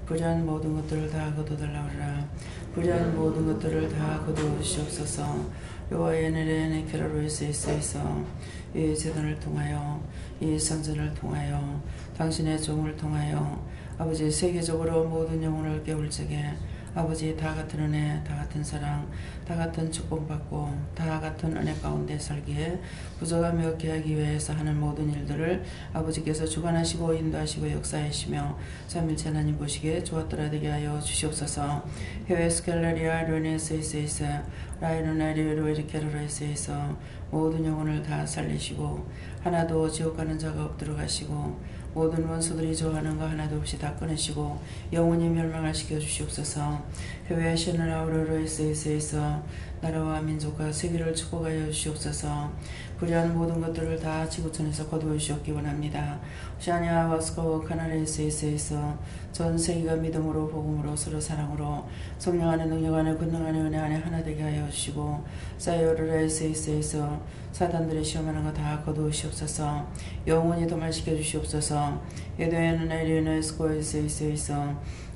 불의한 모든 것들을 다 거두달라오라. 불의한 모든 것들을 다 거두시옵소서. 여호와의 은혜를 캐러로이스에서 이 제단을 통하여 이 선전을 통하여 당신의 종을 통하여 아버지 세계적으로 모든 영혼을 깨울 적에 아버지 다 같은 은혜, 다 같은 사랑, 다 같은 축복받고 다 같은 은혜 가운데 살기에 부족함이 없게 하기 위해서 하는 모든 일들을 아버지께서 주관하시고 인도하시고 역사하시며 삼일째 하나님 보시기에 좋았더라 되게 하여 주시옵소서. 해외 스켈라리아 르네스에서 라이르나리로 이르케르레스에서 모든 영혼을 다 살리시고 하나도 지옥 가는 자가 없도록 하시고 모든 원수들이 좋아하는 거 하나도 없이 다 끊으시고 영원히 멸망을 시켜주시옵소서. 해외 셔널아우로로에서 나라와 민족과 세계를 축복하여 주시옵소서. 불의한 모든 것들을 다 지구촌에서 거두어주시옵기 원합니다. 샤냐 와스코 카나레스에서 전 세계가 믿음으로 복음으로 서로 사랑으로 성령 안에 능력 안에 권능 안에 은혜 안에 하나 되게 하여 주시고 사이오르라에서 사단들의 시험하는 거 다 거두시옵소서. 영원히 도말시켜 주시옵소서. 에도에는 에리오네스코에서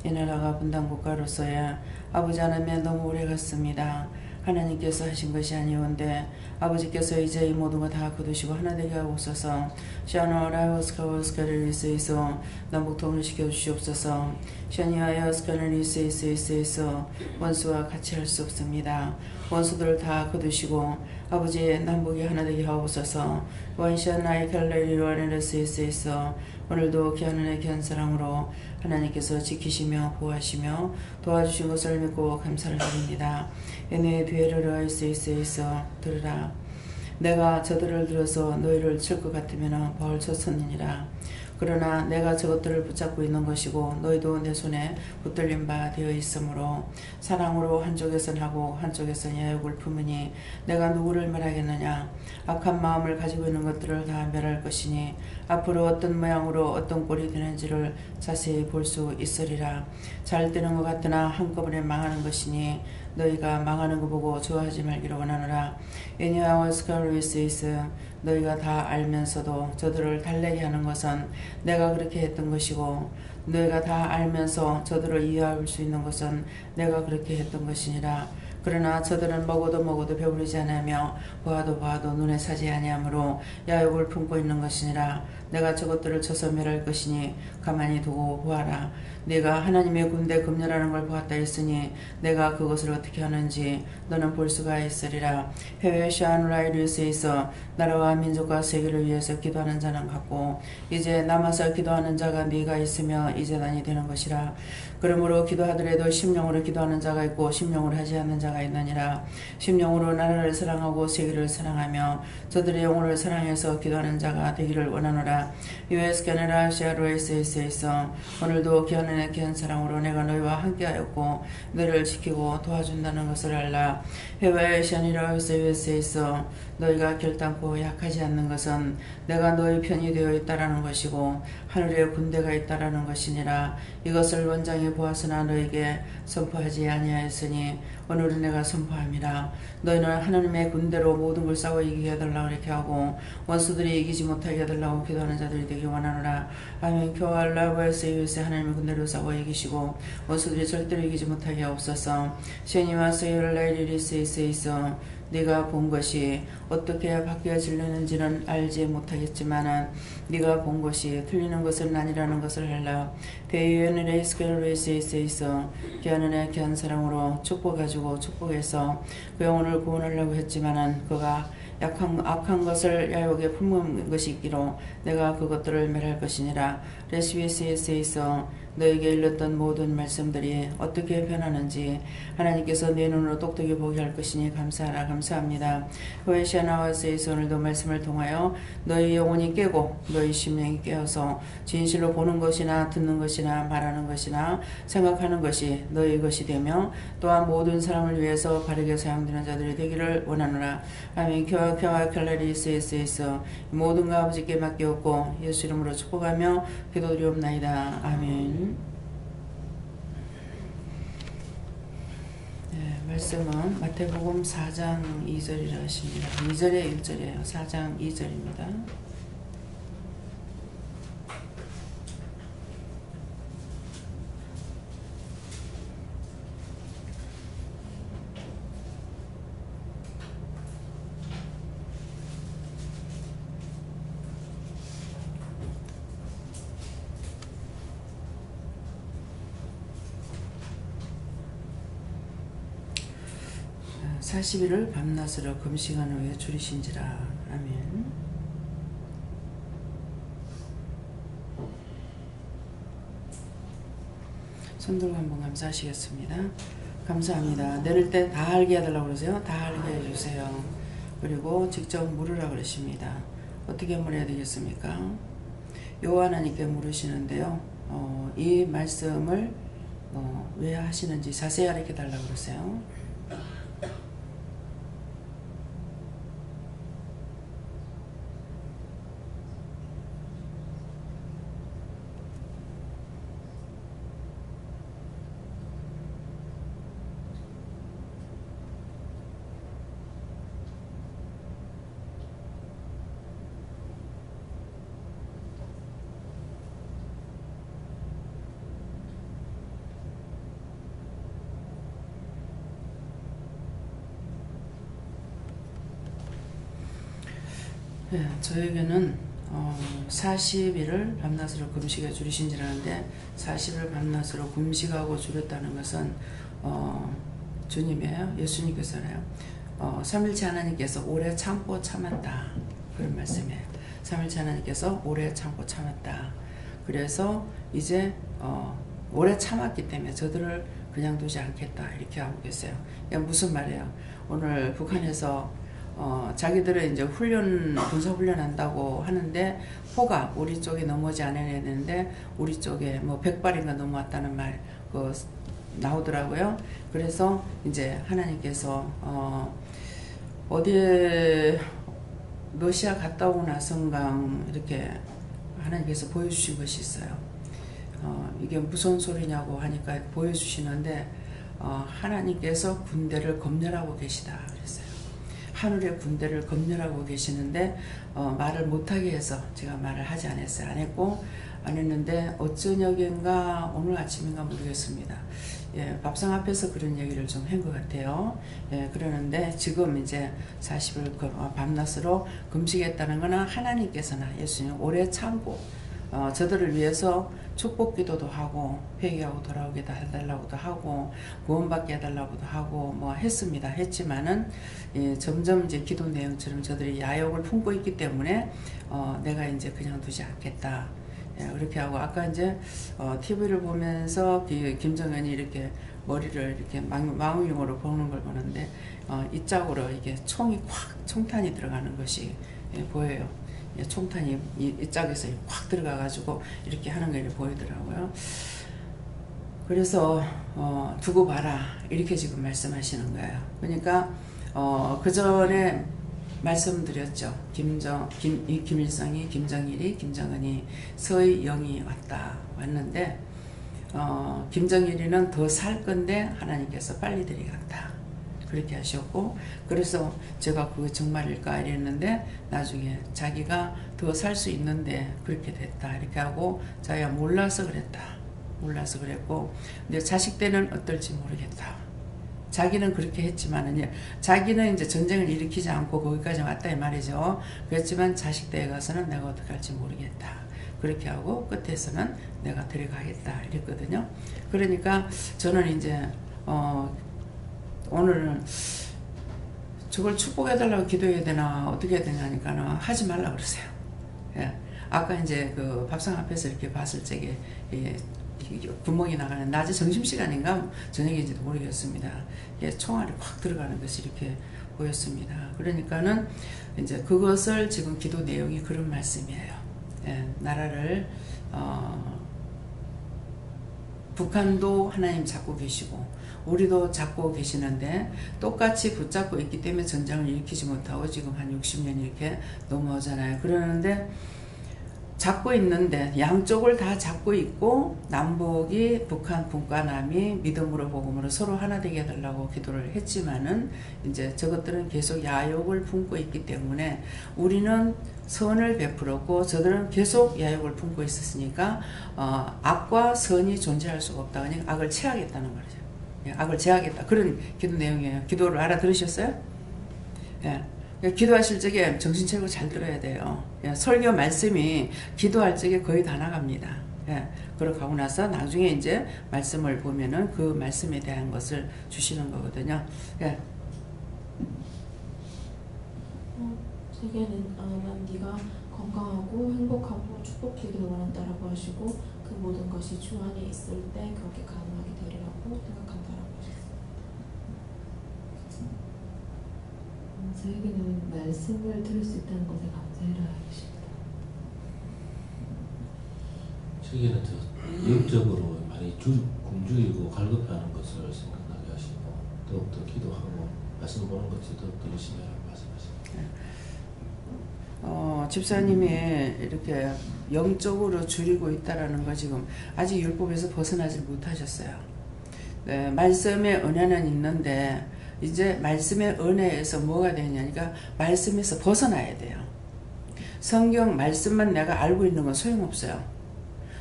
이 나라가 분단국가로서야 아버지 하나님에 너무 오래 갔습니다. 하나님께서 하신 것이 아니온데 아버지께서 이제 이 모든 거 다 거두시고 하나 되게 하옵소서. 샤노라우스카우스카르리스에서 남북통을 시켜주시옵소서. 샤니아야우스카르리스에서 원수와 같이 할 수 없습니다. 원수들을 다 거두시고 아버지 남북이 하나 되게 하옵소서. 원샤나이칼레리와레르스에서 오늘도 귀한 귀한 사랑으로 하나님께서 지키시며 보호하시며 도와주신 것을 믿고 감사를 드립니다. 내 베르라이스에서 들으라. 내가 저들을 들어서 너희를 칠 것 같으면 벌 쳤었느니라. 그러나 내가 저것들을 붙잡고 있는 것이고 너희도 내 손에 붙들린 바 되어 있으므로 사랑으로 한쪽에선 하고 한쪽에선 야욕을 품으니 내가 누구를 멸하겠느냐. 악한 마음을 가지고 있는 것들을 다 멸할 것이니 앞으로 어떤 모양으로 어떤 꼴이 되는지를 자세히 볼 수 있으리라. 잘 되는 것 같으나 한꺼번에 망하는 것이니 너희가 망하는 거 보고 좋아하지 말기를 원하노라. 에니아와스카루이스이스 너희가 다 알면서도 저들을 달래게 하는 것은 내가 그렇게 했던 것이고 너희가 다 알면서 저들을 이해할 수 있는 것은 내가 그렇게 했던 것이니라. 그러나 저들은 먹어도 배부르지 않으며 보아도 눈에 사지 아니하므로 야욕을 품고 있는 것이니라. 내가 저것들을 쳐서 멸할 것이니 가만히 두고 보아라. 네가 하나님의 군대 검열하는 걸 보았다 했으니 내가 그것을 어떻게 하는지 너는 볼 수가 있으리라. 해외 샤누라이르스에서 나라와 민족과 세계를 위해서 기도하는 자는 같고 이제 남아서 기도하는 자가 네가 있으며 이제 단이 되는 것이라. 그러므로 기도하더라도 심령으로 기도하는 자가 있고 심령으로 하지 않는 자가 있느니라. 심령으로 나라를 사랑하고 세계를 사랑하며 저들의 영혼을 사랑해서 기도하는 자가 되기를 원하노라. US 캐나다 시아로에스에서 오늘도 귀한 사랑으로 내가 너희와 함께하였고 너희를 지키고 도와준다는 것을 알라. 해외 샤니라우스에서 너희가 결단코 약하지 않는 것은 내가 너희 편이 되어 있다라는 것이고 하늘에 군대가 있다라는 것이니라. 이것을 원장이 보았으나 너에게 선포하지 아니하였으니 오늘은 내가 선포함이라. 너희는 하나님의 군대로 모든 걸 싸워 이기게 해달라고 이렇게 하고 원수들이 이기지 못하게 해달라고 기도하는 자들이 되기 원하노라. 아멘. 교알라브에서 하나님의 군대로 싸워 이기시고 원수들이 절대로 이기지 못하게 하옵소서. 시니와 세율라이리리스에서 네가 본 것이 어떻게 바뀌어지려는지는 알지 못하겠지만 네가 본 것이 틀리는 것은 아니라는 것을 알라. 대유연의 레이스케르레스에서 귀한은혜 귀한 사랑으로 축복가지고 축복해서 그 영혼을 구원하려고 했지만 그가 악한 것을 야욕에 품은 것이 있기로 내가 그것들을 멸할 것이니라. 레시비스에서 너에게 일렀던 모든 말씀들이 어떻게 변하는지 하나님께서 내 눈으로 똑똑히 보게 할 것이니 감사하라. 감사합니다. 호에시아나와스에서 오늘도 말씀을 통하여 너희 영혼이 깨고 너희 심령이 깨어서 진실로 보는 것이나 듣는 것이나 말하는 것이나 생각하는 것이 너희 것이 되며 또한 모든 사람을 위해서 바르게 사용되는 자들이 되기를 원하노라. 아멘. 교와 켈라리스에서 모든 가 아버지께 맡기었고 예수 이름으로 축복하며 기도드리옵나이다. 아멘. 네, 말씀은 마태복음 4장 2절이라 하십니다. 2절에 1절이에요. 4장 2절입니다. 40일을 밤낮으로 금식한 후에 줄이신지라. 아멘. 손들고 한번 감사하시겠습니다. 감사합니다. 내릴 때 다 알게 해달라고 그러세요. 다 알게 해주세요. 그리고 직접 물으라 그러십니다. 어떻게 물어야 되겠습니까? 여호와 하나님께 물으시는데요. 이 말씀을 왜 하시는지 자세히 알게 달라고 그러세요. 네, 저에게는 40일을 밤낮으로 금식에 줄이신지라는데 40일 밤낮으로 금식하고 줄였다는 것은 주님이에요. 예수님께서요. 삼일체 하나님께서 오래 참고 참았다. 그런 말씀이에요. 삼일체 하나님께서 오래 참고 참았다. 그래서 이제 오래 참았기 때문에 저들을 그냥 두지 않겠다. 이렇게 하고 계세요. 무슨 말이에요? 오늘 북한에서 자기들은 이제 군사훈련 한다고 하는데 포가 우리 쪽에 넘어오지 않아야 되는데 우리 쪽에 뭐 100발인가 넘어왔다는 말 나오더라고요. 그래서 이제 하나님께서 어디에 러시아 갔다 오고 나선가 이렇게 하나님께서 보여주신 것이 있어요. 이게 무슨 소리냐고 하니까 보여주시는데 하나님께서 군대를 검열하고 계시다 그랬어요. 하늘의 군대를 검열하고 계시는데 말을 못하게 해서 제가 말을 하지 않았어요. 안 했는데 어쩌녁인가 오늘 아침인가 모르겠습니다. 예, 밥상 앞에서 그런 얘기를 좀 한 것 같아요. 예, 그러는데 지금 이제 40일 밤낮으로 금식했다는 거는 하나님께서나 예수님 오래 참고 저들을 위해서 축복 기도도 하고 회개하고 돌아오게 해달라고도 하고 구원받게 해달라고도 하고 뭐 했습니다. 했지만은 점점 이제 기도 내용처럼 저들이 야욕을 품고 있기 때문에 내가 이제 그냥 두지 않겠다. 예, 그렇게 하고 아까 이제 TV를 보면서 김정은이 이렇게 머리를 이렇게 망우용으로 보는 걸 보는데 이 짝으로 이게 총탄이 들어가는 것이 보여요. 총탄이 이 짝에서 확 들어가가지고 이렇게 하는 게 보이더라고요. 그래서 두고 봐라 이렇게 지금 말씀하시는 거예요. 그러니까 그 전에 말씀드렸죠. 김일성이, 김정일이, 김정은이, 서희영이 왔는데 김정일이는 더 살 건데 하나님께서 빨리 데려갔다. 그렇게 하셨고 그래서 제가 그거 정말일까 이랬는데 나중에 자기가 더 살 수 있는데 그렇게 됐다 이렇게 하고 자기가 몰라서 그랬고 근데 자식 때는 어떨지 모르겠다. 자기는 그렇게 했지만은 자기는 이제 전쟁을 일으키지 않고 거기까지 왔다 이 말이죠. 그렇지만 자식 때에 가서는 내가 어떻게 할지 모르겠다. 그렇게 하고 끝에서는 내가 데려가겠다 이랬거든요. 그러니까 저는 이제 오늘은 저걸 축복해달라고 기도해야 되나 어떻게 해야 되냐 하니까는 하지 말라 그러세요. 예. 아까 이제 그 밥상 앞에서 이렇게 봤을 적에 구멍이 나가는 낮에 점심시간인가 저녁인지도 모르겠습니다. 총알이 확 들어가는 것이 이렇게 보였습니다. 그러니까는 이제 그것을 지금 기도 내용이 그런 말씀이에요. 예. 나라를 북한도 하나님 잡고 계시고 우리도 잡고 계시는데 똑같이 붙잡고 있기 때문에 전쟁을 일으키지 못하고 지금 한 60년 이렇게 넘어오잖아요. 그러는데 잡고 있는데 양쪽을 다 잡고 있고 남북이 북한 북과 남이 믿음으로 복음으로 서로 하나 되게 해달라고 기도를 했지만은 이제 저것들은 계속 야욕을 품고 있기 때문에 우리는 선을 베풀었고 저들은 계속 야욕을 품고 있었으니까 악과 선이 존재할 수가 없다. 그냥 악을 체하겠다는 말이죠. 악을 제하겠다. 그런 기도 내용이에요. 기도를 알아들으셨어요? 예. 기도하실 적에 정신 차리고 잘 들어야 돼요. 예. 설교 말씀이 기도할 적에 거의 다 나갑니다. 예. 그러고 가고 나서 나중에 이제 말씀을 보면은 그 말씀에 대한 것을 주시는 거거든요. 예. 세계는 난 네가 건강하고 행복하고 축복되기를 원한다라고 하시고 그 모든 것이 주 안에 있을 때 그렇게 가능하게 되리라고 생각한다라고 하셨습니다. 저에게는 말씀을 들을 수 있다는 것에 감사해라 하십니다. 저에게는 영적으로 많이 굶주리고 갈급해하는 것을 생각나게 하시고 더욱더 기도하고 말씀 보는 것이 더욱더 열심히 하라고 말씀하십니다. 집사님이 이렇게 영적으로 줄이고 있다라는 거 지금 아직 율법에서 벗어나지 못하셨어요. 네, 말씀의 은혜는 있는데 이제 말씀의 은혜에서 뭐가 되냐니까 말씀에서 벗어나야 돼요. 성경 말씀만 내가 알고 있는 건 소용없어요.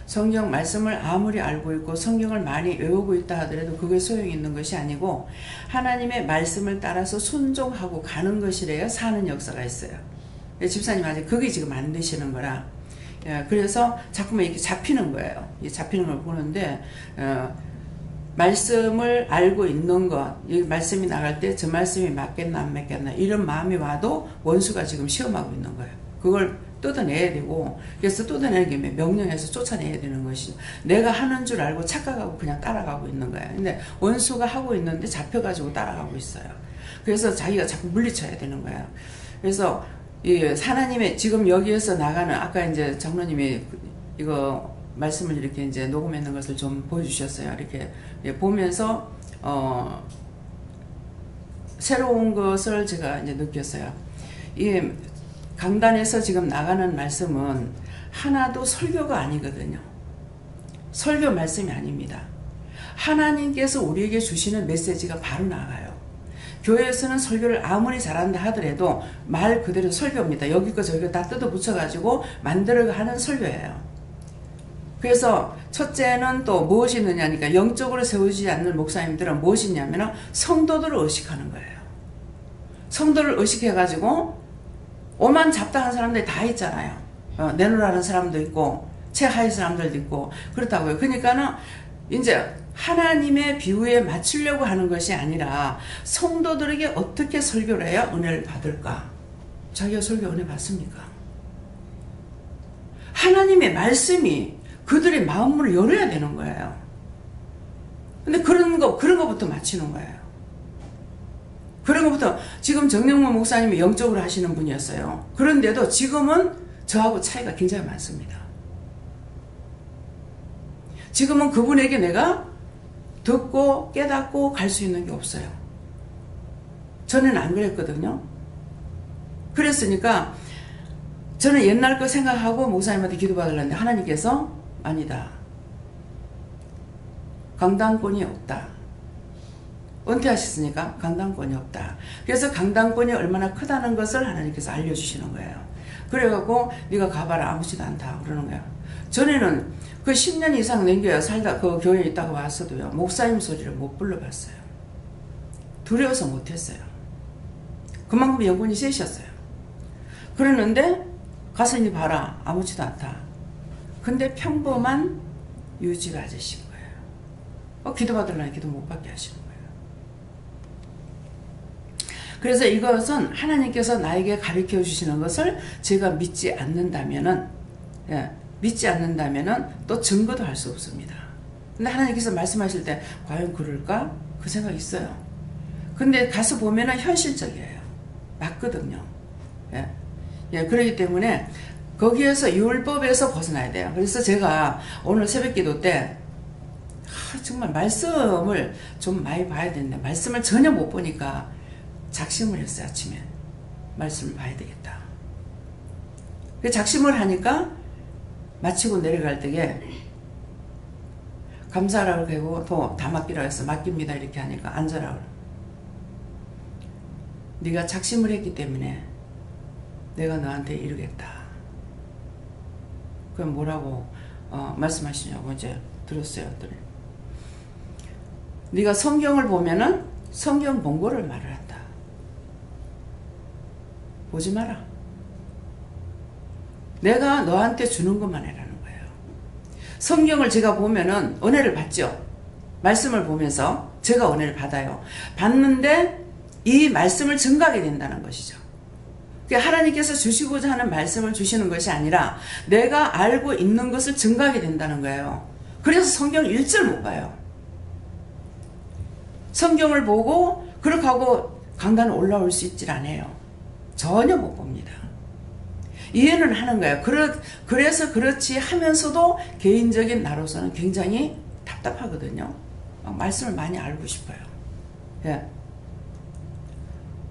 성경 말씀을 아무리 알고 있고 성경을 많이 외우고 있다 하더라도 그게 소용이 있는 것이 아니고 하나님의 말씀을 따라서 순종하고 가는 것이래야 사는 역사가 있어요. 집사님 아직 그게 지금 안 되시는 거라. 그래서 자꾸만 이렇게 잡히는 거예요. 잡히는 걸 보는데 말씀을 알고 있는 것, 이 말씀이 나갈 때 저 말씀이 맞겠나 안 맞겠나 이런 마음이 와도 원수가 지금 시험하고 있는 거예요. 그걸 뜯어내야 되고, 그래서 뜯어내는 게 명령해서 쫓아내야 되는 것이죠. 내가 하는 줄 알고 착각하고 그냥 따라가고 있는 거예요. 근데 원수가 하고 있는데 잡혀가지고 따라가고 있어요. 그래서 자기가 자꾸 물리쳐야 되는 거예요. 그래서 이 하나님의 지금 여기에서 나가는 아까 이제 장로님이 이거 말씀을 이렇게 이제 녹음했는 것을 좀 보여주셨어요. 이렇게 보면서 새로운 것을 제가 이제 느꼈어요. 이 강단에서 지금 나가는 말씀은 하나도 설교가 아니거든요. 설교 말씀이 아닙니다. 하나님께서 우리에게 주시는 메시지가 바로 나가요. 교회에서는 설교를 아무리 잘한다 하더라도 말 그대로 설교입니다. 여기 거 저기 거 다 뜯어 붙여가지고 만들어가는 설교예요. 그래서 첫째는 또 무엇이 있느냐니까 영적으로 세우지 않는 목사님들은 무엇이 있냐면 성도들을 의식하는 거예요. 성도를 의식해가지고 오만 잡다한 사람들이 다 있잖아요. 내놓으라는 사람도 있고 체하의 사람들도 있고 그렇다고요. 그러니까는 이제 하나님의 비유에 맞추려고 하는 것이 아니라 성도들에게 어떻게 설교를 해야 은혜를 받을까? 자기가 설교 은혜 받습니까? 하나님의 말씀이 그들의 마음을 열어야 되는 거예요. 근데 그런 거부터 맞추는 거예요. 그런 것부터 지금 정영문 목사님이 영적으로 하시는 분이었어요. 그런데도 지금은 저하고 차이가 굉장히 많습니다. 지금은 그분에게 내가 듣고 깨닫고 갈 수 있는 게 없어요. 전에는 안 그랬거든요. 그랬으니까 저는 옛날 거 생각하고 목사님한테 기도받으려는데 하나님께서 아니다. 강당권이 없다. 은퇴하셨으니까 강당권이 없다. 그래서 강당권이 얼마나 크다는 것을 하나님께서 알려주시는 거예요. 그래갖고 네가 가봐라 아무지도 않다 그러는 거예요. 전에는 그 10년 이상 남겨야 살다 그 교회에 있다가 왔어도요. 목사님 소리를 못 불러봤어요. 두려워서 못했어요. 그만큼 영혼이 세셨어요. 그러는데 가서 니 봐라 아무지도 않다. 근데 평범한 유지가 아저씨인 거예요. 기도받으려니 기도 못 받게 하시는 거예요. 그래서 이것은 하나님께서 나에게 가르쳐 주시는 것을 제가 믿지 않는다면은, 믿지 않는다면은 또 증거도 할 수 없습니다. 근데 하나님께서 말씀하실 때 과연 그럴까? 그 생각이 있어요. 근데 가서 보면은 현실적이에요. 맞거든요. 그렇기 때문에 거기에서 율법에서 벗어나야 돼요. 그래서 제가 오늘 새벽 기도 때 정말 말씀을 좀 많이 봐야 되는데 말씀을 전혀 못 보니까 작심을 했어요. 아침에 말씀을 봐야 되겠다. 작심을 하니까 마치고 내려갈 때에 감사라고 하고 또 다 맡기라고 해서 맡깁니다 이렇게 하니까 앉아라. 네가 작심을 했기 때문에 내가 너한테 이루겠다. 그럼 뭐라고 말씀하시냐고 이제 들었어요. 네가 성경을 보면은 성경 본거를 말을 한다. 보지 마라. 내가 너한테 주는 것만 해라는 거예요. 성경을 제가 보면은 은혜를 받죠. 말씀을 보면서 제가 은혜를 받아요. 받는데 이 말씀을 증거하게 된다는 것이죠. 하나님께서 주시고자 하는 말씀을 주시는 것이 아니라 내가 알고 있는 것을 증거하게 된다는 거예요. 그래서 성경 1절 못 봐요. 성경을 보고 그렇게 하고 강단 올라올 수 있질 않아요. 전혀 못 봅니다. 이해는 하는 거예요. 그래서 그렇지 하면서도 개인적인 나로서는 굉장히 답답하거든요. 말씀을 많이 알고 싶어요. 예.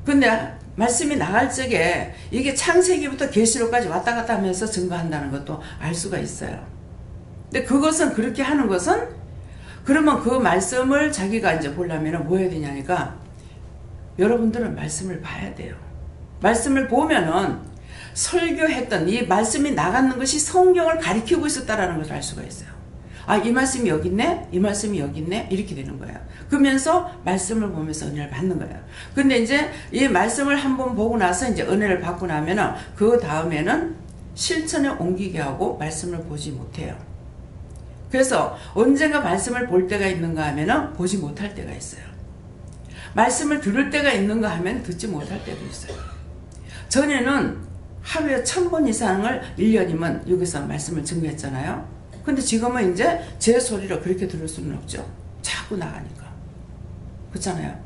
근데 말씀이 나갈 적에 이게 창세기부터 계시록까지 왔다 갔다 하면서 증거한다는 것도 알 수가 있어요. 근데 그것은 그렇게 하는 것은 그러면 그 말씀을 자기가 이제 보려면 뭐 해야 되냐니까 여러분들은 말씀을 봐야 돼요. 말씀을 보면은 설교했던 이 말씀이 나가는 것이 성경을 가리키고 있었다라는 것을 알 수가 있어요. 아, 이 말씀이 여기 있네? 이 말씀이 여기 있네? 이렇게 되는 거예요. 그러면서 말씀을 보면서 은혜를 받는 거예요. 근데 이제 이 말씀을 한번 보고 나서 이제 은혜를 받고 나면은 그 다음에는 실천에 옮기게 하고 말씀을 보지 못해요. 그래서 언젠가 말씀을 볼 때가 있는가 하면은 보지 못할 때가 있어요. 말씀을 들을 때가 있는가 하면 듣지 못할 때도 있어요. 전에는 하루에 1000번 이상을 1년이면 여기서 말씀을 증거했잖아요. 근데 지금은 이제 제 소리로 그렇게 들을 수는 없죠. 자꾸 나가니까. 그렇잖아요.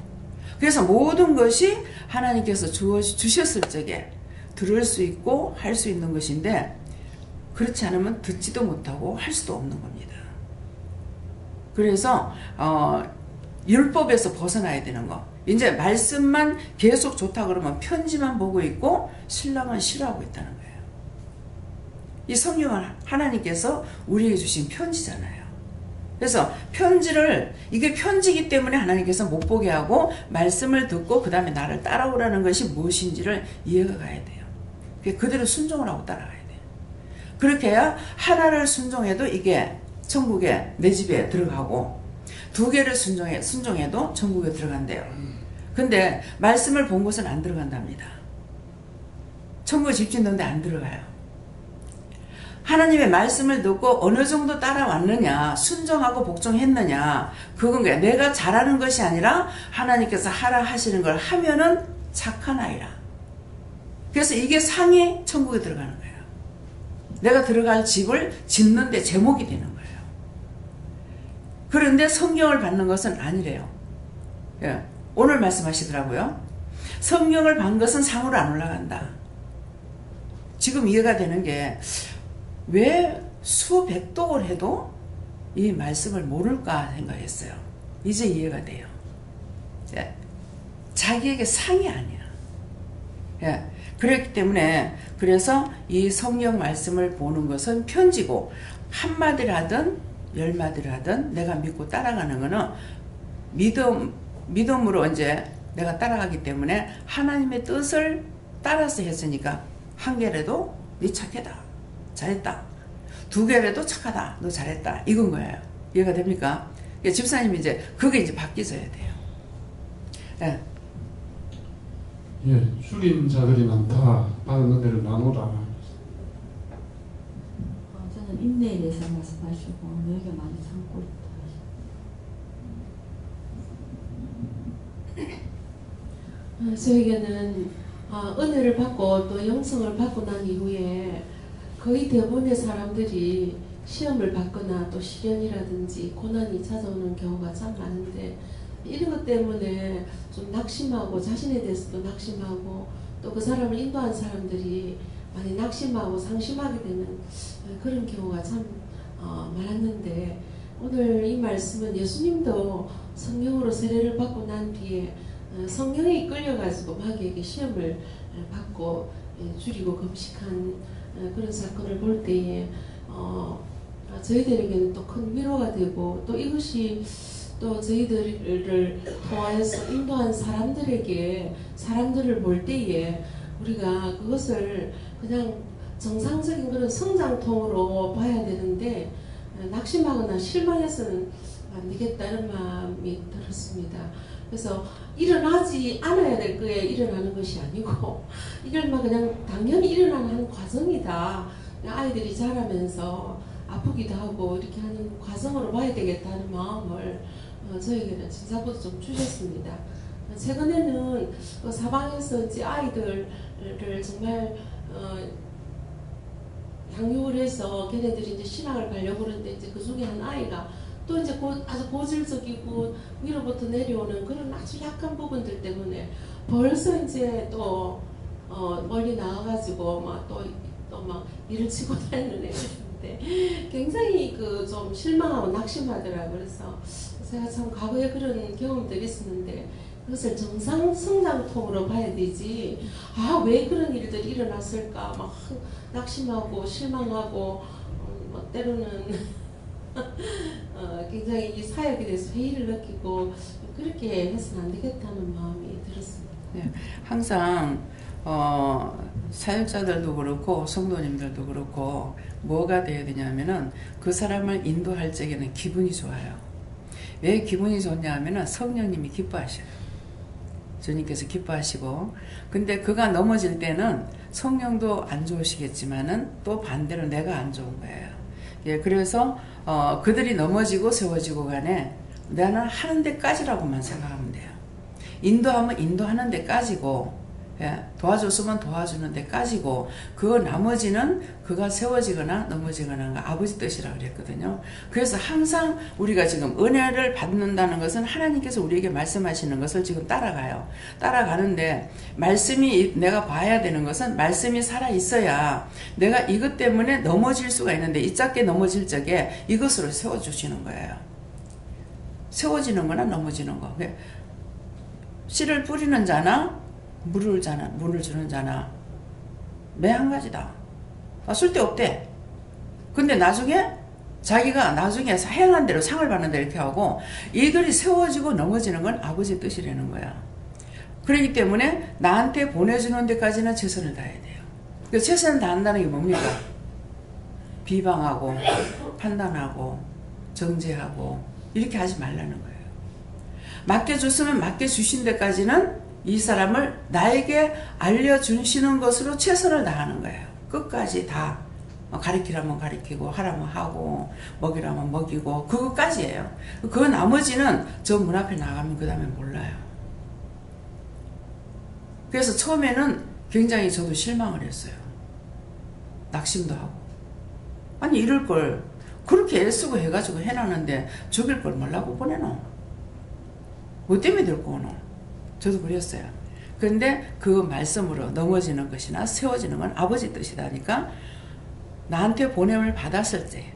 그래서 모든 것이 하나님께서 주셨을 적에 들을 수 있고 할 수 있는 것인데 그렇지 않으면 듣지도 못하고 할 수도 없는 겁니다. 그래서 율법에서 벗어나야 되는 거. 이제 말씀만 계속 좋다 그러면 편지만 보고 있고 신랑은 싫어하고 있다는 거예요. 이 성경은 하나님께서 우리에게 주신 편지잖아요. 그래서 편지를 이게 편지이기 때문에 하나님께서 못 보게 하고 말씀을 듣고 그 다음에 나를 따라오라는 것이 무엇인지를 이해가 가야 돼요. 그대로 순종을 하고 따라가야 돼요. 그렇게 해야 하나를 순종해도 이게 천국에 내 집에 들어가고 2개를 순종해도 천국에 들어간대요. 근데 말씀을 본 곳은 안 들어간답니다. 천국에 집 짓는데 안 들어가요. 하나님의 말씀을 듣고 어느 정도 따라왔느냐, 순종하고 복종했느냐, 그건 거야. 내가 잘하는 것이 아니라 하나님께서 하라 하시는 걸 하면은 착한 아이라. 그래서 이게 상이 천국에 들어가는 거예요. 내가 들어갈 집을 짓는 데 제목이 되는 거예요. 그런데 성경을 받는 것은 아니래요. 예. 오늘 말씀하시더라고요. 성경을 받는 것은 상으로 안 올라간다. 지금 이해가 되는 게 왜 수백독을 해도 이 말씀을 모를까 생각했어요. 이제 이해가 돼요. 예. 자기에게 상이 아니야. 예. 그렇기 때문에 그래서 이 성경 말씀을 보는 것은 편지고 한마디를 하든 10마디를 하든 내가 믿고 따라가는 거는 믿음으로 이제 내가 따라가기 때문에 하나님의 뜻을 따라서 했으니까 1개라도 네 착하다. 잘했다. 2개라도 착하다. 너 잘했다. 이건 거예요. 이해가 됩니까? 집사님이 이제 그게 이제 바뀌어져야 돼요. 예. 예, 죽인 자들이 많다. 받은 은혜를 나누라. 저는 인내에 대해서 말씀하시고 너희가 많이 참고 있다. 저에게는 은혜를 받고 또 영성을 받고 난 이후에 거의 대부분의 사람들이 시험을 받거나 또 시련이라든지 고난이 찾아오는 경우가 참 많은데 이런 것 때문에 좀 낙심하고 자신에 대해서도 낙심하고 또 그 사람을 인도한 사람들이 많이 낙심하고 상심하게 되는 그런 경우가 참 많았는데 오늘 이 말씀은 예수님도 성령으로 세례를 받고 난 뒤에 성령에 이끌려가지고 마귀에게 시험을 받고 줄이고 금식한 그런 사건을 볼 때에 저희들에게는 또 큰 위로가 되고 또 이것이 또 저희들을 통하여서 인도한 사람들을 볼 때에 우리가 그것을 그냥 정상적인 그런 성장통으로 봐야 되는데 낙심하거나 실망해서는 안 되겠다는 마음이 들었습니다. 그래서 일어나지 않아야 될 거에 일어나는 것이 아니고 이걸 막 그냥 당연히 일어나는 한 과정이다. 아이들이 자라면서 아프기도 하고 이렇게 하는 과정으로 봐야 되겠다는 마음을 저에게는 진짜보다 좀 주셨습니다. 최근에는 사방에서 이제 아이들을 정말 양육을 해서 걔네들이 이제 신학을 가려고 그러는데 이제 그 중에 한 아이가 또 이제 아주 고질적이고 위로부터 내려오는 그런 아주 약한 부분들 때문에 벌써 이제 또 멀리 나가가지고 막 또 막 일을 치고 다니는 애들인데 굉장히 그 좀 실망하고 낙심하더라고요. 그래서 제가 참 과거에 그런 경험들이 있었는데 그것을 정상 성장통으로 봐야 되지. 아, 왜 그런 일들이 일어났을까? 막 낙심하고 실망하고 막 때로는 굉장히 이 사역에 대해서 회의를 느끼고 그렇게 해서는 안 되겠다는 마음이 들었습니다. 네, 항상 사역자들도 그렇고 성도님들도 그렇고 뭐가 돼야 되냐면은 그 사람을 인도할 적에는 기분이 좋아요. 왜 기분이 좋냐 하면은 성령님이 기뻐하셔요. 주님께서 기뻐하시고, 근데 그가 넘어질 때는 성령도 안 좋으시겠지만은 또 반대로 내가 안 좋은 거예요. 예, 그래서 그들이 넘어지고 세워지고 간에 나는 하는 데까지라고만 생각하면 돼요. 인도하면 인도하는 데까지고, 예, 도와줬으면 도와주는 데까지고, 그 나머지는 그가 세워지거나 넘어지거나 아버지 뜻이라고 그랬거든요. 그래서 항상 우리가 지금 은혜를 받는다는 것은 하나님께서 우리에게 말씀하시는 것을 지금 따라가요. 따라가는데 말씀이 내가 봐야 되는 것은 말씀이 살아있어야 내가 이것 때문에 넘어질 수가 있는데 이 작게 넘어질 적에 이것으로 세워주시는 거예요. 세워지는 거나 넘어지는 거. 씨를 뿌리는 자나 물을 주는 자나 매 한 가지다. 쓸데없대. 근데 자기가 나중에 행한 대로 상을 받는다 이렇게 하고 이들이 세워지고 넘어지는 건 아버지의 뜻이라는 거야. 그렇기 때문에 나한테 보내주는 데까지는 최선을 다해야 돼요. 그 최선을 다한다는 게 뭡니까? 비방하고 판단하고 정죄하고 이렇게 하지 말라는 거예요. 맡겨줬으면 맡겨주신 데까지는 이 사람을 나에게 알려주시는 것으로 최선을 다하는 거예요. 끝까지 다 가리키라면 가리키고 하라면 하고 먹이라면 먹이고 그것까지예요. 그 나머지는 저 문 앞에 나가면 그 다음에 몰라요. 그래서 처음에는 굉장히 저도 실망을 했어요. 낙심도 하고. 아니 이럴 걸 그렇게 애쓰고 해가지고 해놨는데 죽일 걸 뭐라고 보내노? 뭐 때문에 들고 오노? 저도 그랬어요. 그런데 그 말씀으로 넘어지는 것이나 세워지는 건 아버지 뜻이다니까 나한테 보냄을 받았을 때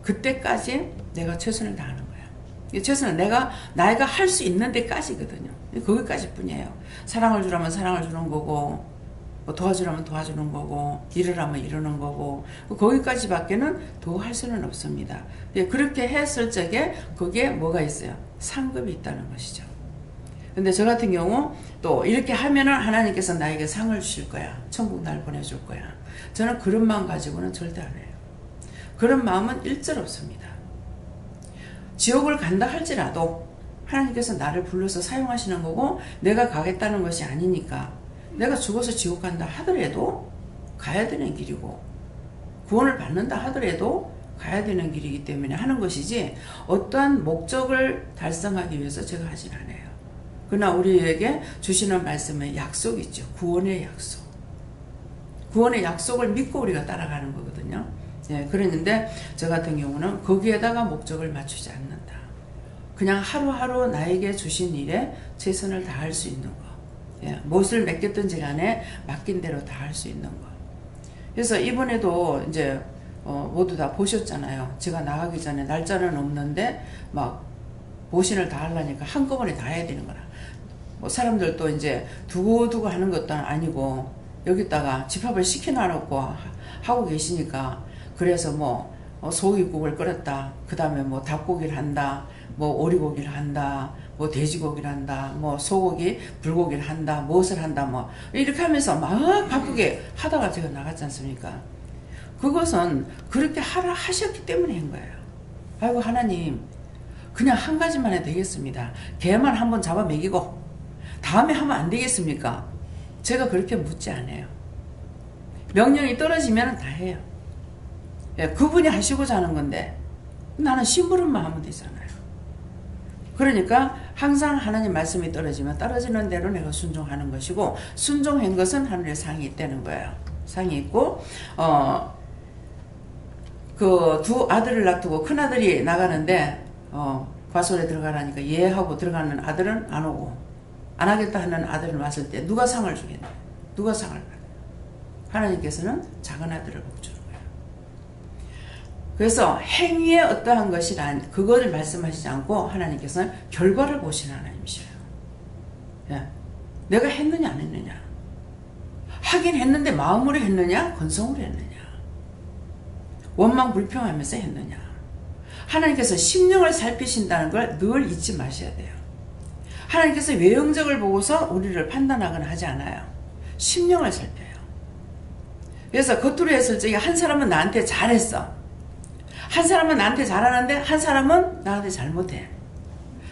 그때까지 내가 최선을 다하는 거야. 최선은 내가 할 수 있는 데까지거든요. 거기까지 뿐이에요. 사랑을 주라면 사랑을 주는 거고 뭐 도와주라면 도와주는 거고 이러라면 이러는 거고 거기까지밖에는 더 할 수는 없습니다. 그렇게 했을 적에 거기에 뭐가 있어요? 상급이 있다는 것이죠. 근데 저 같은 경우 또 이렇게 하면은 하나님께서 나에게 상을 주실 거야. 천국 날 보내줄 거야. 저는 그런 마음 가지고는 절대 안 해요. 그런 마음은 일절 없습니다. 지옥을 간다 할지라도 하나님께서 나를 불러서 사용하시는 거고 내가 가겠다는 것이 아니니까 내가 죽어서 지옥 간다 하더라도 가야 되는 길이고 구원을 받는다 하더라도 가야 되는 길이기 때문에 하는 것이지 어떠한 목적을 달성하기 위해서 제가 하진 않아요. 그러나 우리에게 주시는 말씀의 약속이 있죠. 구원의 약속. 구원의 약속을 믿고 우리가 따라가는 거거든요. 예, 그랬는데 저 같은 경우는 거기에다가 목적을 맞추지 않는다. 그냥 하루하루 나에게 주신 일에 최선을 다할 수 있는 거. 예, 무엇을 맡겼든지 간에 맡긴 대로 다 할 수 있는 거. 그래서 이번에도 이제 모두 다 보셨잖아요. 제가 나가기 전에 날짜는 없는데 막 보신을 다 하려니까 한꺼번에 다 해야 되는 거라. 뭐 사람들도 이제 두고두고 하는 것도 아니고 여기다가 집합을 시켜놔놓고 하고 계시니까 그래서 뭐 소고기국을 끓였다. 그 다음에 뭐 닭고기를 한다. 뭐 오리고기를 한다. 뭐 돼지고기를 한다. 뭐 소고기, 불고기를 한다. 무엇을 한다. 뭐 이렇게 하면서 막 바쁘게 하다가 제가 나갔지 않습니까? 그것은 그렇게 하셨기 때문에 한 거예요. 아이고 하나님 그냥 한 가지만 해도 되겠습니다. 개만 한번 잡아 먹이고 다음에 하면 안 되겠습니까? 제가 그렇게 묻지 않아요. 명령이 떨어지면 다 해요. 예, 그분이 하시고자 하는 건데 나는 심부름만 하면 되잖아요. 그러니까 항상 하나님 말씀이 떨어지면 떨어지는 대로 내가 순종하는 것이고, 순종한 것은 하늘에 상이 있다는 거예요. 상이 있고, 그 두 아들을 놔두고 큰 아들이 나가는데 과소에 들어가라니까 예 하고 들어가는 아들은 안 오고, 안 하겠다 하는 아들을 왔을 때 누가 상을 주겠냐? 누가 상을 받아요? 하나님께서는 작은 아들을 복 주는 거예요. 그래서 행위에 어떠한 것이란 그것을 말씀하시지 않고 하나님께서는 결과를 보시는 하나님이셔요. 예. 내가 했느냐 안 했느냐? 하긴 했는데 마음으로 했느냐? 건성으로 했느냐? 원망 불평하면서 했느냐? 하나님께서 심령을 살피신다는 걸 늘 잊지 마셔야 돼요. 하나님께서 외형적을 보고서 우리를 판단하거나 하지 않아요. 심령을 살펴요. 그래서 겉으로 했을 적에 한 사람은 나한테 잘했어. 한 사람은 나한테 잘하는데 한 사람은 나한테 잘못해.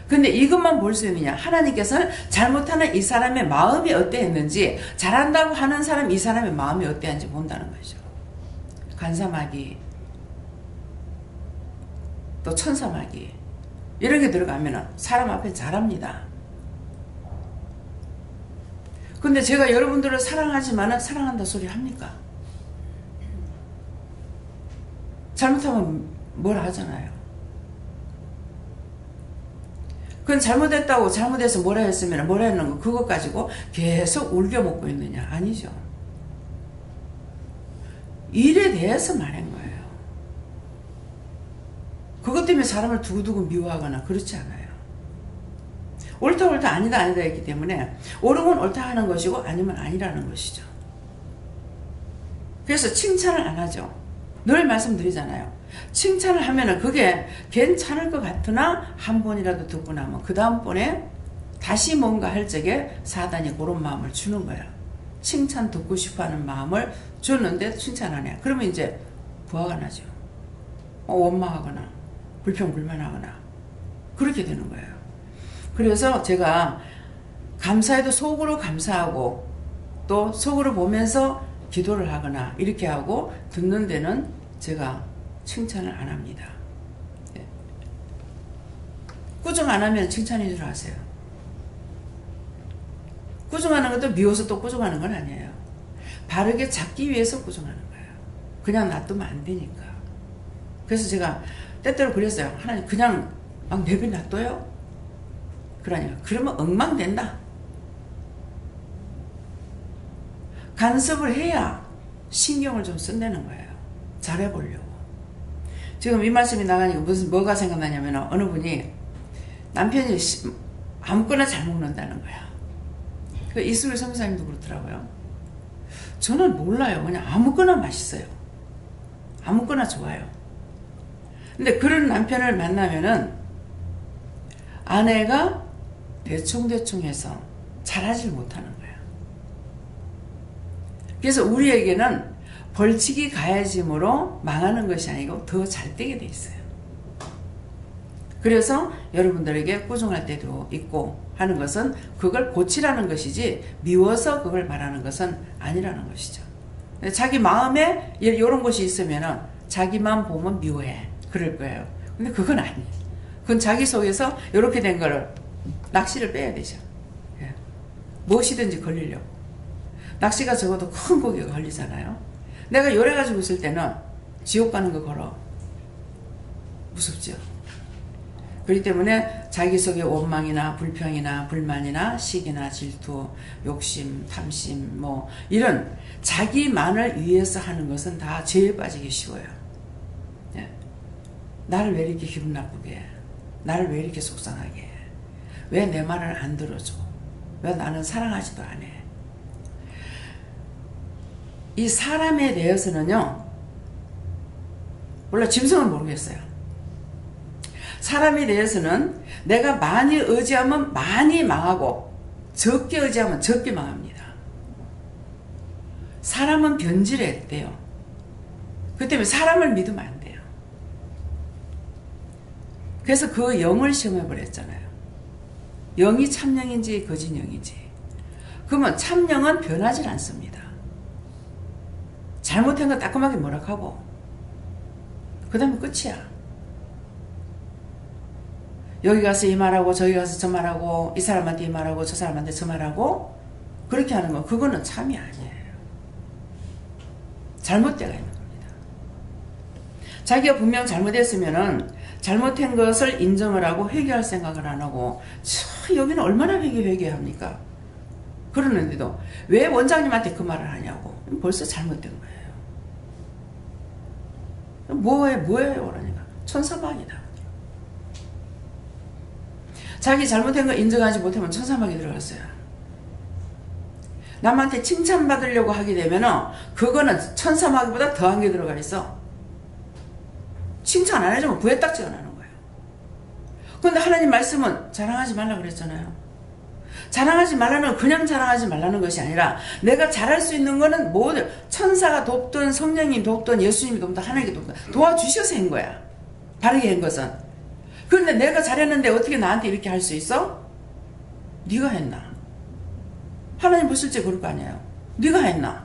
근데 이것만 볼 수 있느냐? 하나님께서는 잘못하는 이 사람의 마음이 어땠는지, 잘한다고 하는 사람 이 사람의 마음이 어땠는지 본다는 거죠. 간사마귀, 또 천사마귀 이런 게 들어가면 사람 앞에 잘합니다. 근데 제가 여러분들을 사랑하지만 사랑한다 소리 합니까? 잘못하면 뭐라 하잖아요. 그건 잘못했다고, 잘못해서 뭐라 했으면 뭐라 했는 거 그것 가지고 계속 울겨 먹고 있느냐? 아니죠. 일에 대해서 말한 거예요. 그것 때문에 사람을 두고두고 미워하거나 그렇지 않아요. 옳다 옳다 아니다 아니다 했기 때문에 옳으면 옳다 하는 것이고 아니면 아니라는 것이죠. 그래서 칭찬을 안 하죠. 늘 말씀드리잖아요. 칭찬을 하면은 그게 괜찮을 것 같으나 한 번이라도 듣고 나면 그 다음번에 다시 뭔가 할 적에 사단이 그런 마음을 주는 거예요. 칭찬 듣고 싶어하는 마음을 줬는데 칭찬 안 해. 그러면 이제 부하가 나죠. 원망하거나 불평불만하거나 그렇게 되는 거예요. 그래서 제가 감사해도 속으로 감사하고 또 속으로 보면서 기도를 하거나 이렇게 하고 듣는 데는 제가 칭찬을 안 합니다. 꾸중 안 하면 칭찬인 줄 아세요. 꾸중하는 것도 미워서 또 꾸중하는 건 아니에요. 바르게 잡기 위해서 꾸중하는 거예요. 그냥 놔두면 안 되니까. 그래서 제가 때때로 그랬어요. 하나님 그냥 막 내비 놔둬요? 그러니까 그러면 엉망된다. 간섭을 해야 신경을 좀 쓴다는 거예요. 잘해보려고. 지금 이 말씀이 나가니까 뭐가 생각나냐면 어느 분이 남편이 아무거나 잘 먹는다는 거야. 그 이수일 선교사님도 그렇더라고요. 저는 몰라요. 그냥 아무거나 맛있어요. 아무거나 좋아요. 근데 그런 남편을 만나면은 아내가 대충대충 해서 잘하지 못하는 거야. 그래서 우리에게는 벌칙이 가해짐으로 망하는 것이 아니고 더 잘 되게 돼 있어요. 그래서 여러분들에게 꾸중할 때도 있고 하는 것은 그걸 고치라는 것이지 미워서 그걸 말하는 것은 아니라는 것이죠. 자기 마음에 이런 것이 있으면 자기만 보면 미워해. 그럴 거예요. 근데 그건 아니에요. 그건 자기 속에서 이렇게 된 거를 낚시를 빼야 되죠. 예. 무엇이든지 걸리려고. 낚시가 적어도 큰 고기가 걸리잖아요. 내가 요래 가지고 있을 때는 지옥 가는 거 걸어. 무섭죠. 그렇기 때문에 자기 속에 원망이나 불평이나 불만이나 시기나 질투, 욕심, 탐심 뭐 이런 자기만을 위해서 하는 것은 다 죄에 빠지기 쉬워요. 예. 나를 왜 이렇게 기분 나쁘게 해? 나를 왜 이렇게 속상하게 해? 왜 내 말을 안 들어줘? 왜 나는 사랑하지도 않아? 이 사람에 대해서는요, 몰라 짐승은 모르겠어요. 사람에 대해서는 내가 많이 의지하면 많이 망하고 적게 의지하면 적게 망합니다. 사람은 변질했대요. 그 때문에 사람을 믿으면 안 돼요. 그래서 그 영을 시험해버렸잖아요. 영이 참영인지 거짓영인지. 그러면 참영은 변하지 않습니다. 잘못한 거 따끔하게 뭐라하고 그 다음에 끝이야. 여기 가서 이 말하고 저기 가서 저 말하고 이 사람한테 이 말하고 저 사람한테 저 말하고 그렇게 하는 건 그거는 참이 아니에요. 잘못되어 있는 겁니다. 자기가 분명 잘못했으면은 잘못한 것을 인정을 하고 회개할 생각을 안 하고 여기는 얼마나 회개합니까? 그러는데도 왜 원장님한테 그 말을 하냐고. 벌써 잘못된 거예요. 뭐예요 그러니까 천사막이다. 자기 잘못한 거 인정하지 못하면 천사막이 들어갔어요. 남한테 칭찬받으려고 하게 되면은 그거는 천사막보다 더한 게 들어가 있어. 칭찬 안 해주면 부에딱지가 나는 거예요. 그런데 하나님 말씀은 자랑하지 말라 그랬잖아요. 자랑하지 말라는 건 그냥 자랑하지 말라는 것이 아니라 내가 잘할 수 있는 거는 모든 천사가 돕든 성령님 돕든 예수님이 돕든 하나님이 돕든 도와주셔서 한 거야. 바르게 한 것은. 그런데 내가 잘했는데 어떻게 나한테 이렇게 할 수 있어? 네가 했나? 하나님 보실 때 그럴 거 아니에요. 네가 했나?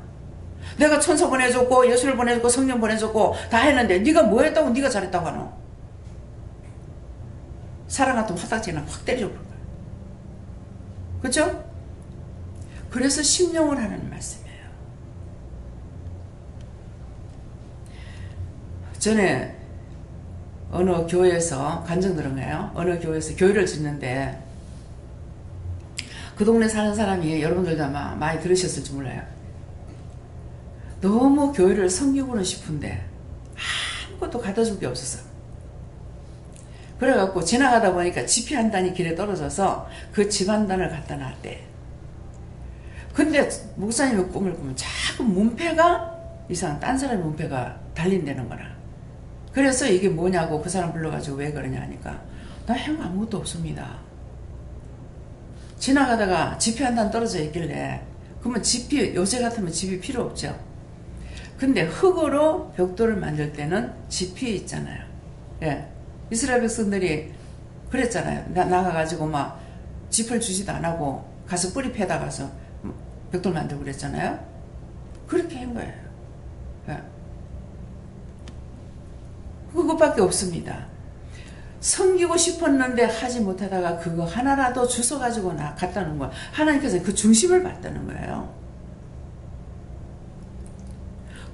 내가 천사 보내줬고 예수를 보내줬고 성령 보내줬고 다 했는데 네가 뭐 했다고 네가 잘했다고 하노? 사람 같으면 화딱지나 확 때려줘 볼 거야. 그렇죠? 그래서 심령을 하는 말씀이에요. 전에 어느 교회에서 간증 들은 거예요. 어느 교회에서 교회를 짓는데 그 동네 사는 사람이 여러분들도 아마 많이 들으셨을지 몰라요. 너무 교회를 섬기고는 싶은데 아무것도 갖다 줄 게 없었어. 그래갖고 지나가다 보니까 지피 한 단이 길에 떨어져서 그 집 한 단을 갖다 놨대. 근데 목사님의 꿈을 꾸면 자꾸 문패가 이상 딴 사람의 문패가 달린다는 거라. 그래서 이게 뭐냐고 그 사람 불러가지고 왜 그러냐 하니까 나 형 아무것도 없습니다. 지나가다가 지피 한 단 떨어져 있길래 그러면 지피 요새 같으면 집이 필요 없죠. 근데 흙으로 벽돌을 만들 때는 지피 있잖아요. 예. 이스라엘 백성들이 그랬잖아요. 나가가지고 막 짚을 주지도 안 하고 가서 뿌리 패다 가서 벽돌 만들고 그랬잖아요. 그렇게 한 거예요. 예. 그것밖에 없습니다. 섬기고 싶었는데 하지 못하다가 그거 하나라도 주워가지고 갖다 놓은 거야. 하나님께서 그 중심을 봤다는 거예요.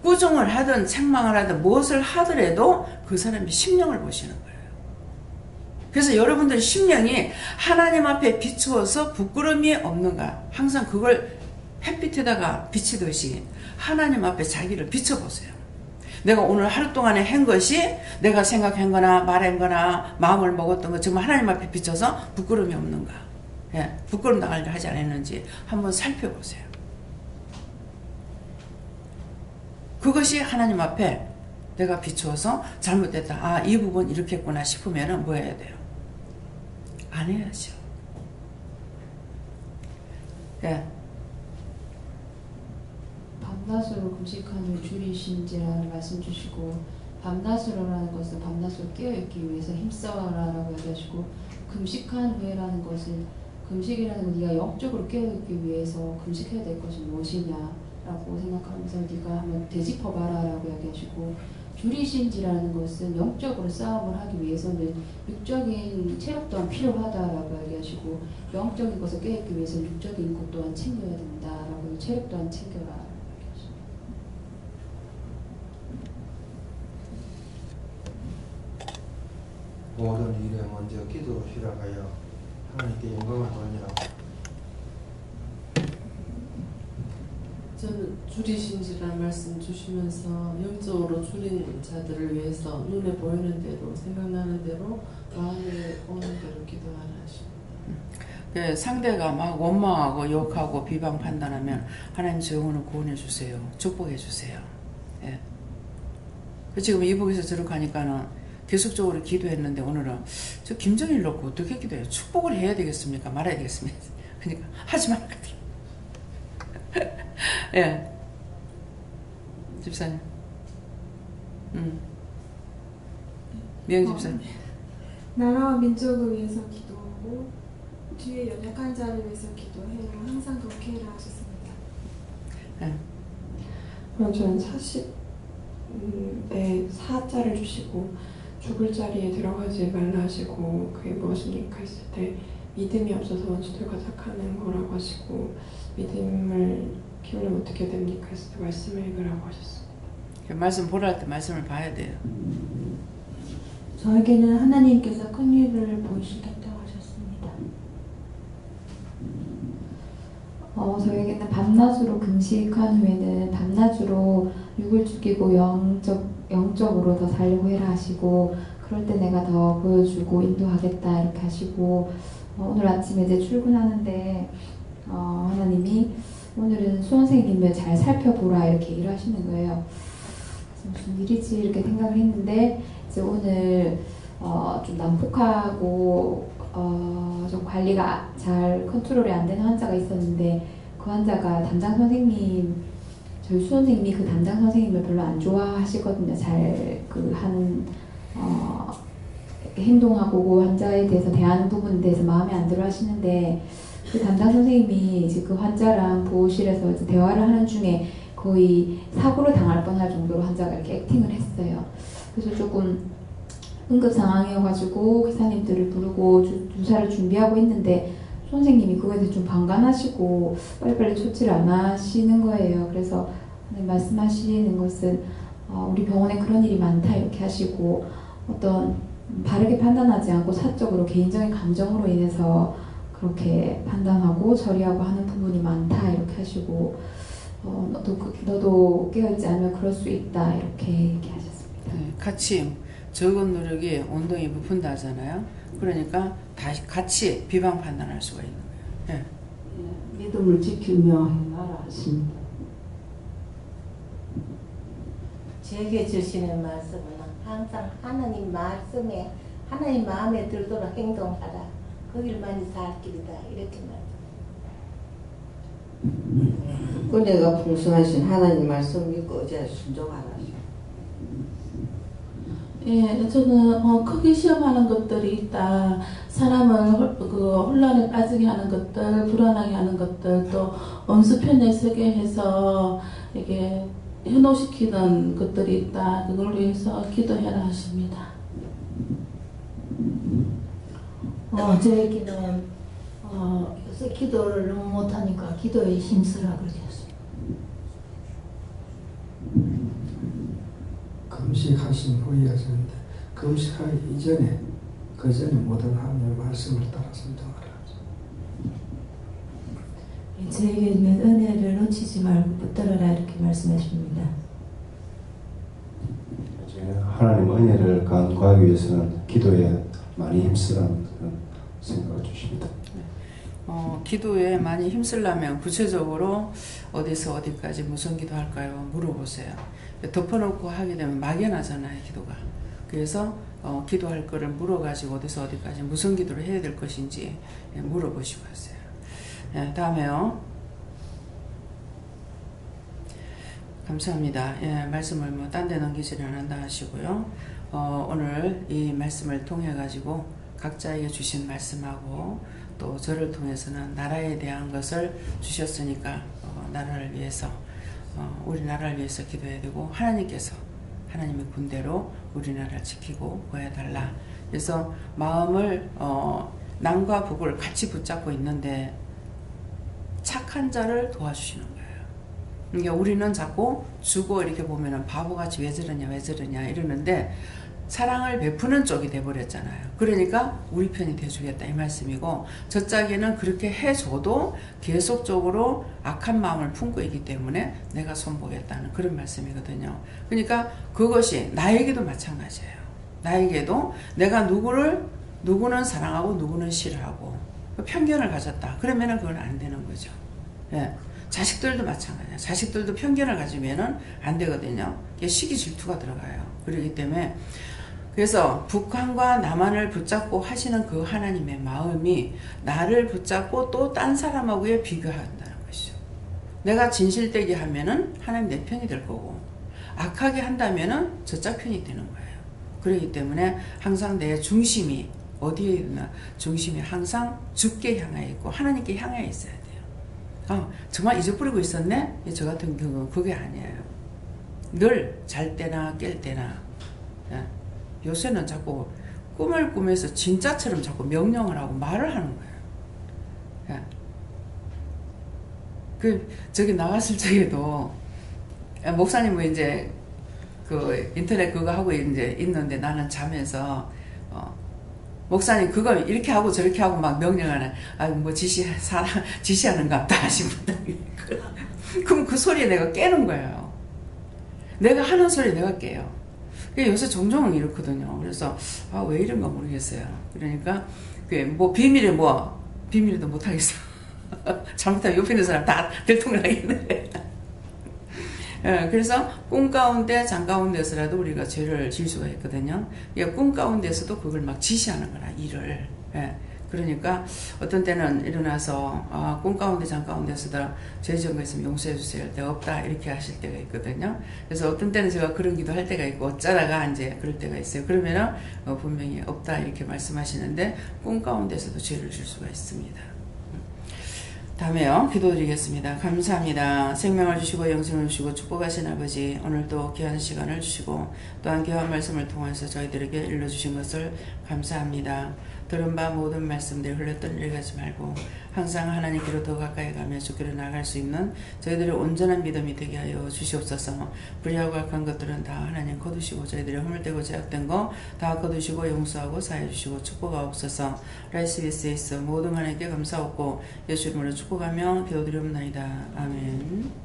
꾸중을 하든 책망을 하든 무엇을 하더라도 그 사람이 심령을 보시는 거예요. 그래서 여러분들 심령이 하나님 앞에 비추어서 부끄러움이 없는가 항상 그걸 햇빛에다가 비치듯이 하나님 앞에 자기를 비춰보세요. 내가 오늘 하루 동안에 한 것이 내가 생각한 거나 말한 거나 마음을 먹었던 거 정말 하나님 앞에 비춰서 부끄러움이 없는가, 예, 부끄러움 당하려 하지 않았는지 한번 살펴보세요. 그것이 하나님 앞에 내가 비추어서 잘못됐다. 아, 이 부분 이렇게 했구나 싶으면 뭐 해야 돼요? 안 해야죠. 예. 밤낮으로 금식함을 줄이신지라는 말씀 주시고, 밤낮으로라는 것은 밤낮으로 깨어있기 위해서 힘써라라고 얘기하시고, 금식한 후에라는 것은 금식이라는 건 네가 영적으로 깨어있기 위해서 금식해야 될 것이 무엇이냐라고 생각하면서 네가 한번 되짚어봐라라고 얘기하시고, 줄이신지라는 것은 영적으로 싸움을 하기 위해서는 육적인 체력 또한 필요하다라고 얘기하시고, 영적인 것을 깨닫기 위해서는 육적인 것 또한 챙겨야 된다라고, 체력 또한 챙겨라. 모든 일에 먼저 기도로 시작하여 하나님께 영광을 돌리라. 저는 줄이신지라는 말씀 주시면서 영적으로 줄인 자들을 위해서 눈에 보이는 대로 생각나는 대로 마음에 오는 대로 기도하라 하십니다. 상대가 막 원망하고 욕하고 비방 판단하면 하나님 저 영혼을 구원해 주세요. 축복해 주세요. 예. 지금 이북에서 저렇게 하니까는 계속적으로 기도했는데 오늘은 저 김정일 놓고 어떻게 기도해요? 축복을 해야 되겠습니까? 말아야 되겠습니까? 그러니까 하지 말거든. 예. 집사님. 미영 집사님. 나라와 민족을 위해서 기도하고 뒤에 연약한 자를 위해서 기도해라. 항상 그렇게 해라 하셨습니다. 예. 그럼 저는 40에 4자를 주시고 죽을 자리에 들어가지 말라 하시고 그게 무엇입니까 했을 때 믿음이 없어서 원수들과 작하는 거라고 하시고 믿음을 키우려면 어떻게 됩니까 했을 때 말씀을 읽으라고 하셨습니다. 말씀 보라 할 때 말씀을 봐야 돼요. 저에게는 하나님께서 큰 일을 보이시겠다고 하셨습니다. 저에게는 밤낮으로 금식한 후에는 밤낮으로 육을 죽이고 영적으로 더 살려고 해라 하시고 그럴 때 내가 더 보여주고 인도하겠다 이렇게 하시고 오늘 아침에 이제 출근하는데 하나님이 오늘은 수험생님을 잘 살펴보라 이렇게 일을 하시는 거예요. 무슨 일이지 이렇게 생각을 했는데 이제 오늘 좀 난폭하고 좀 관리가 잘 컨트롤이 안 되는 환자가 있었는데 그 환자가 담당 선생님 저희 수선생님이 그 담당 선생님을 별로 안 좋아하시거든요. 잘 그 하는 행동하고 그 환자에 대해서 대하는 부분에 대해서 마음에 안 들어 하시는데 그 담당 선생님이 이제 그 환자랑 보호실에서 이제 대화를 하는 중에 거의 사고를 당할 뻔할 정도로 환자가 이렇게 액팅을 했어요. 그래서 조금 응급 상황이어가지고 기사님들을 부르고 주사를 준비하고 있는데 선생님이 그거에 대해서 좀 방관하시고 빨리빨리 조치를 안 하시는 거예요. 그래서 말씀하시는 것은 우리 병원에 그런 일이 많다 이렇게 하시고 어떤 바르게 판단하지 않고 사적으로 개인적인 감정으로 인해서 그렇게 판단하고 처리하고 하는 부분이 많다 이렇게 하시고 너도 깨어있지 않으면 그럴 수 있다 이렇게 얘기하셨습니다. 네, 같이 적은 노력이 엉덩이 부푼다 하잖아요. 그러니까 다시 같이 비방 판단할 수가 있는 거예요. 네. 믿음을 지키며 행하라 하십니다. 제게 주시는 말씀은 항상 하나님 말씀에 하나님 마음에 들도록 행동하라. 그 길만이 살 길이다. 이렇게 말씀. 은혜가 풍성하신 하나님 말씀 믿고 의지하여 순종하라. 예, 저는 크게 시험하는 것들이 있다. 사람을 혼란에 빠지게 하는 것들, 불안하게 하는 것들, 또 원수편에 서게 해서 이게 현혹시키는 것들이 있다. 그걸 위해서 기도해라 하십니다. 저에게는 요새 기도를 너무 못하니까 기도에 힘쓰라 그러셨어요. 금식하신 후에 하셨는데 금식하기 이전에 그 전에 모든 하나님의 말씀을 따라 순종하라. 저에게는 은혜를 놓치지 말고 붙들어라 이렇게 말씀하십니다. 하나님 은혜를 간구하기 위해서는 기도에 많이 힘쓰라는 생각을 주십니다. 기도에 많이 힘쓰려면 구체적으로 어디서 어디까지 무슨 기도할까요? 물어보세요. 덮어놓고 하게 되면 막연하잖아요, 기도가. 그래서 기도할 거를 물어가지고 어디서 어디까지 무슨 기도를 해야 될 것인지 물어보시고 하세요. 다음에요. 감사합니다. 말씀을 뭐 딴 데 넘기지는 않는다 하시고요. 오늘 이 말씀을 통해 가지고 각자에게 주신 말씀하고 또 저를 통해서는 나라에 대한 것을 주셨으니까 나라를 위해서 우리나라를 위해서 기도해야 되고 하나님께서 하나님의 군대로 우리나라를 지키고 구해달라. 그래서 마음을 남과 북을 같이 붙잡고 있는데 착한 자를 도와주시는 거예요. 그러니까 우리는 자꾸 주고 이렇게 보면은 바보같이 왜 저러냐 이러는데 사랑을 베푸는 쪽이 돼버렸잖아요. 그러니까 우리 편이 돼주겠다 이 말씀이고 저 짝에는 그렇게 해줘도 계속적으로 악한 마음을 품고 있기 때문에 내가 손보겠다는 그런 말씀이거든요. 그러니까 그것이 나에게도 마찬가지예요. 나에게도 내가 누구는 사랑하고 누구는 싫어하고 편견을 가졌다. 그러면은 그건 안 되는 거죠. 예. 자식들도 마찬가지예요. 자식들도 편견을 가지면은 안 되거든요. 시기 질투가 들어가요. 그렇기 때문에 그래서 북한과 남한을 붙잡고 하시는 그 하나님의 마음이 나를 붙잡고 또 딴 사람하고의 비교한다는 것이죠. 내가 진실되게 하면은 하나님 내 편이 될 거고 악하게 한다면은 저짝 편이 되는 거예요. 그렇기 때문에 항상 내 중심이 어디에 있나 중심이 항상 주께 향해 있고 하나님께 향해 있어야 돼요. 정말 잊어버리고 있었네? 저 같은 경우는 그게 아니에요. 늘 잘 때나 깰 때나 요새는 자꾸 꿈을 꾸면서 진짜처럼 자꾸 명령을 하고 말을 하는 거예요. 예. 저기 나갔을 적에도 목사님은 이제 그 인터넷 그거 하고 이제 있는데 나는 자면서 목사님 그거 이렇게 하고 저렇게 하고 막 명령하는 뭐 지시하는 것 같다 하시면 그럼 그 소리에 내가 깨는 거예요. 내가 하는 소리에 내가 깨요. 요새 종종 이렇거든요. 그래서 왜 이런가 모르겠어요. 그러니까 뭐 비밀도 못 하겠어. 잘못하면 옆에 있는 사람 다 들통나겠네. 그래서 꿈 가운데 장 가운데서라도 우리가 죄를 지을 수가 있거든요. 꿈 가운데서도 그걸 막 지시하는 거라 일을. 그러니까 어떤 때는 일어나서 꿈 가운데 장 가운데서도 죄 지은 거 있으면 용서해 주세요 할 때 없다 이렇게 하실 때가 있거든요. 그래서 어떤 때는 제가 그런 기도 할 때가 있고 어쩌다가 이제 그럴 때가 있어요. 그러면은 분명히 없다 이렇게 말씀하시는데 꿈 가운데서도 죄를 질 수가 있습니다. 다음에요. 기도드리겠습니다. 감사합니다. 생명을 주시고 영생을 주시고 축복하신 아버지, 오늘도 귀한 시간을 주시고 또한 귀한 말씀을 통해서 저희들에게 일러주신 것을 감사합니다. 들은 바 모든 말씀들이 흘렸던 일 가지 말고 항상 하나님께로 더 가까이 가며 주께로 나아갈 수 있는 저희들의 온전한 믿음이 되게 하여 주시옵소서. 불의하고 악한 것들은 다 하나님 거두시고 저희들의 허물되고 제약된 거 다 거두시고 용서하고 사해 주시고 축복하옵소서. 라이스비스에서 모든 하나님께 감사하고 예수 이름으로 축복하며 기도드리옵나이다. 아멘.